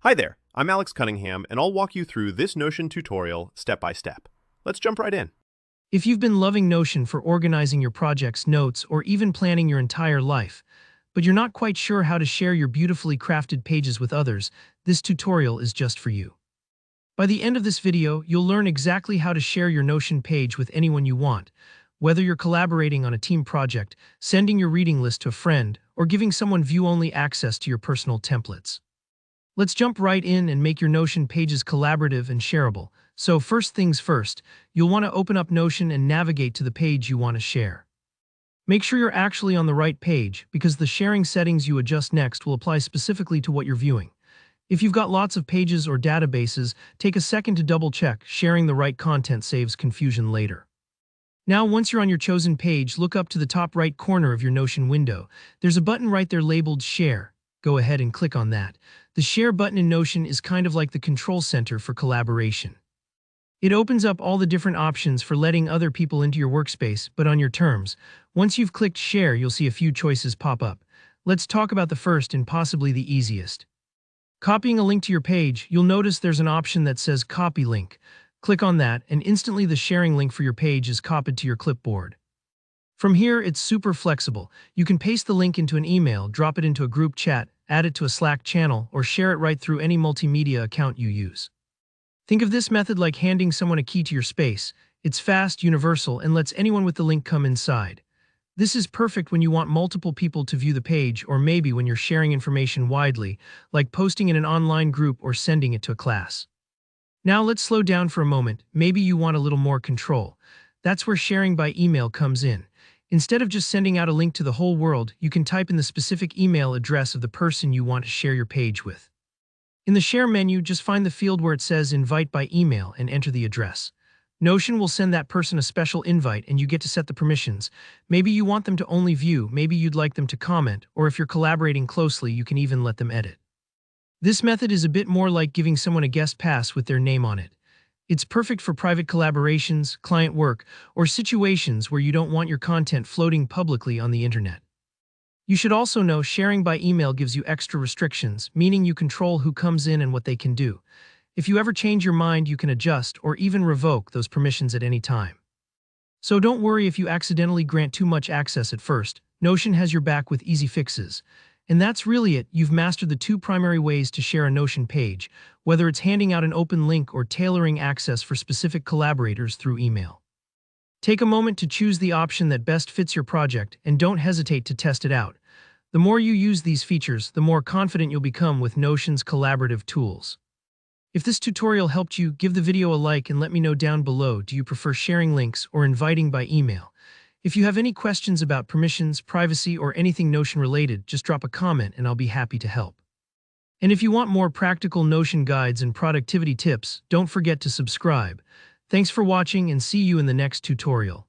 Hi there, I'm Alex Cunningham, and I'll walk you through this Notion tutorial step by step. Let's jump right in. If you've been loving Notion for organizing your projects, notes, or even planning your entire life, but you're not quite sure how to share your beautifully crafted pages with others, this tutorial is just for you. By the end of this video, you'll learn exactly how to share your Notion page with anyone you want, whether you're collaborating on a team project, sending your reading list to a friend, or giving someone view-only access to your personal templates. Let's jump right in and make your Notion pages collaborative and shareable. So first things first, you'll want to open up Notion and navigate to the page you want to share. Make sure you're actually on the right page, because the sharing settings you adjust next will apply specifically to what you're viewing. If you've got lots of pages or databases, take a second to double-check. Sharing the right content saves confusion later. Now, once you're on your chosen page, look up to the top right corner of your Notion window. There's a button right there labeled Share. Go ahead and click on that. The Share button in Notion is kind of like the control center for collaboration. It opens up all the different options for letting other people into your workspace, but on your terms. Once you've clicked Share, you'll see a few choices pop up. Let's talk about the first and possibly the easiest. Copying a link to your page, you'll notice there's an option that says Copy Link. Click on that, and instantly the sharing link for your page is copied to your clipboard. From here, it's super flexible. You can paste the link into an email, drop it into a group chat, add it to a Slack channel, or share it right through any multimedia account you use. Think of this method like handing someone a key to your space. It's fast, universal, and lets anyone with the link come inside. This is perfect when you want multiple people to view the page, or maybe when you're sharing information widely, like posting in an online group or sending it to a class. Now let's slow down for a moment. Maybe you want a little more control. That's where sharing by email comes in. Instead of just sending out a link to the whole world, you can type in the specific email address of the person you want to share your page with. In the Share menu, just find the field where it says Invite by Email and enter the address. Notion will send that person a special invite, and you get to set the permissions. Maybe you want them to only view, maybe you'd like them to comment, or if you're collaborating closely, you can even let them edit. This method is a bit more like giving someone a guest pass with their name on it. It's perfect for private collaborations, client work, or situations where you don't want your content floating publicly on the internet. You should also know sharing by email gives you extra restrictions, meaning you control who comes in and what they can do. If you ever change your mind, you can adjust or even revoke those permissions at any time. So don't worry if you accidentally grant too much access at first. Notion has your back with easy fixes. And that's really it. You've mastered the two primary ways to share a Notion page, whether it's handing out an open link or tailoring access for specific collaborators through email. Take a moment to choose the option that best fits your project, and don't hesitate to test it out. The more you use these features, the more confident you'll become with Notion's collaborative tools. If this tutorial helped you, give the video a like and let me know down below. Do you prefer sharing links or inviting by email? If you have any questions about permissions, privacy, or anything Notion related, just drop a comment and I'll be happy to help. And if you want more practical Notion guides and productivity tips, don't forget to subscribe. Thanks for watching, and see you in the next tutorial.